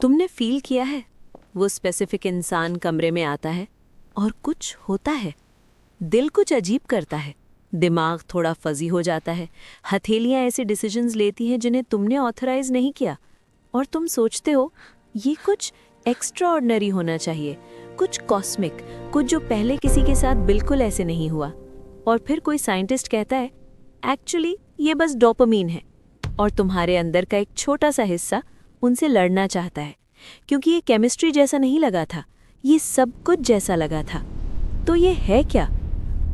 तुमने फील किया है वो स्पेसिफिक इंसान कमरे में आता है और कुछ होता है, दिल कुछ अजीब करता है, दिमाग थोड़ा फजी हो जाता है, हथेलियां ऐसे डिसीजंस लेती हैं जिन्हें तुमने ऑथराइज नहीं किया, और तुम सोचते हो ये कुछ एक्स्ट्राऑर्डिनरी होना चाहिए, कुछ कॉस्मिक, कुछ जो पहले किसी के साथ बिल्कुल ऐसे नहीं हुआ। और फिर कोई साइंटिस्ट कहता है एक्चुअली ये बस डोपामीन है, और तुम्हारे अंदर का एक छोटा सा हिस्सा उनसे लड़ना चाहता है क्योंकि ये केमिस्ट्री जैसा नहीं लगा था, ये सब कुछ जैसा लगा था। तो ये है क्या,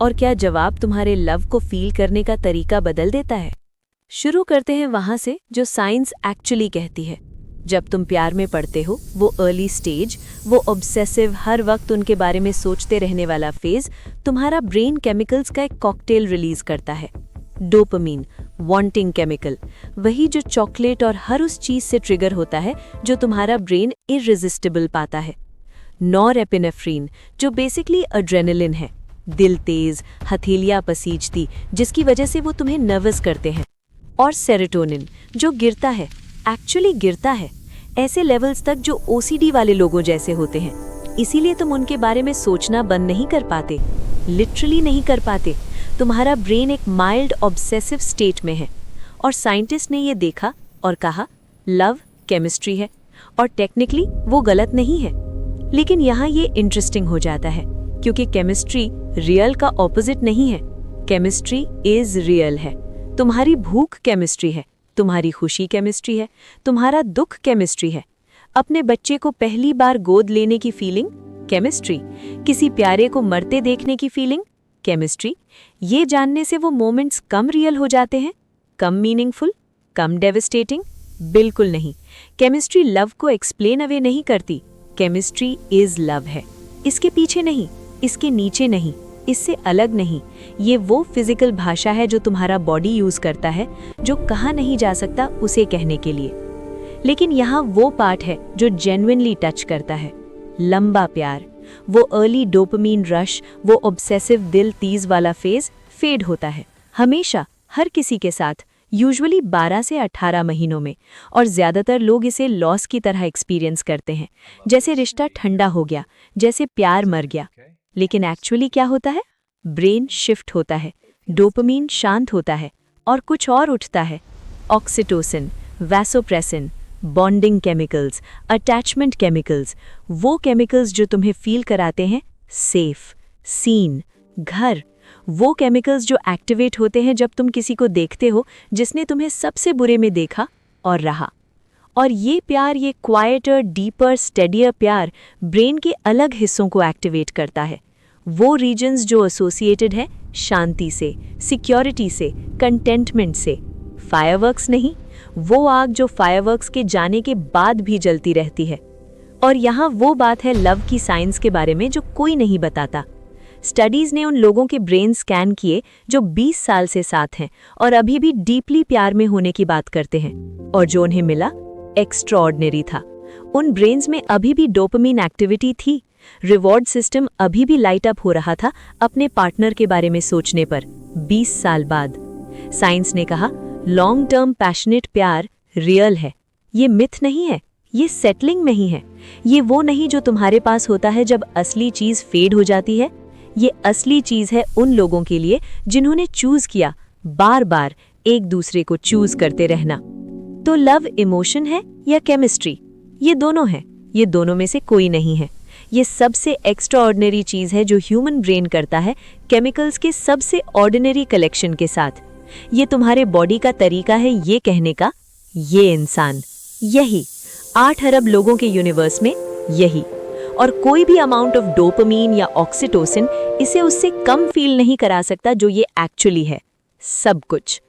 और क्या जवाब तुम्हारे लव को फील करने का तरीका बदल देता है? शुरू करते हैं वहां से जो साइंस एक्चुअली कहती है। जब तुम प्यार में पड़ते हो, वो अर्ली स्टेज, वो ऑब्सेसिव, हर वक्त उनके बारे में सोचते रहने वाला फेज, तुम्हारा ब्रेन केमिकल्स का एक कॉकटेल रिलीज करता है। डोपामीन, वांटिंग केमिकल, वही जो चॉकलेट और हर उस चीज से ट्रिगर होता है जो तुम्हारा ब्रेन इररेजिस्टिबल पाता है। नॉरएपिनेफ्रीन, जो बेसिकली एड्रेनलिन है, दिल तेज, हथेलियां पसीजती, जिसकी वजह से वो तुम्हें नर्वस करते हैं। और सेरोटोनिन, जो गिरता है, एक्चुअली गिरता है, ऐसे लेवल्स तक जो ओसीडी वाले लोगों जैसे होते हैं। इसीलिए तुम उनके बारे में सोचना बंद नहीं कर पाते, लिटरली नहीं कर पाते। तुम्हारा ब्रेन एक माइल्ड ऑब्सेसिव स्टेट में है। और साइंटिस्ट ने ये देखा और कहा लव केमिस्ट्री है, और टेक्निकली वो गलत नहीं है। लेकिन यहाँ ये इंटरेस्टिंग हो जाता है क्योंकि केमिस्ट्री रियल का ऑपोजिट नहीं है। केमिस्ट्री इज रियल है। तुम्हारी भूख केमिस्ट्री है, तुम्हारी खुशी केमिस्ट्री है, तुम्हारा दुख केमिस्ट्री है, अपने बच्चे को पहली बार गोद लेने की फीलिंग केमिस्ट्री, किसी प्यारे को मरते देखने की फीलिंग केमिस्ट्री। ये जानने से वो मोमेंट्स कम रियल हो जाते हैं, कम मीनिंगफुल, कम डेविस्टेटिंग? बिल्कुल नहीं। केमिस्ट्री लव को एक्सप्लेन अवे नहीं करती। केमिस्ट्री इज लव है, इसके पीछे नहीं, इसके नीचे नहीं, इससे अलग नहीं। ये वो फिजिकल भाषा है जो तुम्हारा बॉडी यूज करता है, जो कहा नहीं जा सकता उसे कहने के लिए। लेकिन यहाँ वो पार्ट है जो जेन्युइनली टच करता है, लंबा प्यार। वो अर्ली डोपामीन रश, वो ऑब्सेसिव दिल तीज वाला फेज फेड होता है हमेशा, हर किसी के साथ, यूजुअली 12 से 18 महीनों में। और ज्यादातर लोग इसे लॉस की तरह एक्सपीरियंस करते हैं, जैसे रिश्ता ठंडा हो गया, जैसे प्यार मर गया। लेकिन एक्चुअली क्या होता है? ब्रेन शिफ्ट होता है, डोपामीन शांत होता है और कुछ और उठता है। Oxytocin, vasopressin, bonding chemicals, attachment chemicals, वो केमिकल्स जो तुम्हें फील कराते हैं सेफ, सीन, घर। वो केमिकल्स जो एक्टिवेट होते हैं जब तुम किसी को देखते हो जिसने तुम्हें सबसे बुरे में देखा और रहा। और ये प्यार, ये क्वाइटर, डीपर, स्टेडियर प्यार ब्रेन के अलग हिस्सों को एक्टिवेट करता है। वो रीजन्स जो एसोसिएटेड है शांति से, सिक्योरिटी से, कंटेंटमेंट से। फायरवर्क्स नहीं, वो आग जो फायरवर्क्स के जाने के बाद भी जलती रहती है। और यहाँ वो बात है लव की साइंस के बारे में जो कोई नहीं बताता। स्टडीज ने उन लोगों के ब्रेन स्कैन किए जो 20 साल से साथ हैं और अभी भी डीपली प्यार में होने की बात करते हैं, और जो उन्हें मिला एक्स्ट्राऑर्डिनरी था। उन ब्रेन्स में अभी भी डोपामीन एक्टिविटी थी, रिवॉर्ड सिस्टम अभी भी लाइट अप हो रहा था अपने पार्टनर के बारे में सोचने पर 20 साल बाद। साइंस ने कहा लॉन्ग टर्म पैशनेट प्यार रियल है, ये मिथ नहीं है, ये सेटलिंग में ही है। ये वो नहीं जो तुम्हारे पास होता है जब असली चीज फेड हो जाती है। ये असली चीज है उन लोगों के लिए जिन्होंने चूज किया बार बार एक दूसरे को चूज करते रहना। तो लव इमोशन है या केमिस्ट्री? ये दोनों है, ये दोनों में से कोई नहीं है। ये सबसे एक्स्ट्राऑर्डिनरी चीज है जो ह्यूमन ब्रेन करता है केमिकल्स के सबसे ऑर्डिनरी कलेक्शन के साथ। ये तुम्हारे बॉडी का तरीका है ये कहने का, ये इंसान, यही 8 अरब लोगों के यूनिवर्स में यही। और कोई भी अमाउंट ऑफ डोपामीन या ऑक्सीटोसिन इसे उससे कम फील नहीं करा सकता जो ये एक्चुअली है, सब कुछ।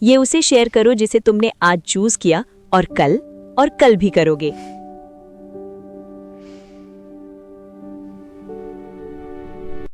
ये उसे शेयर करो जिसे तुमने आज चूज किया, और कल भी करोगे।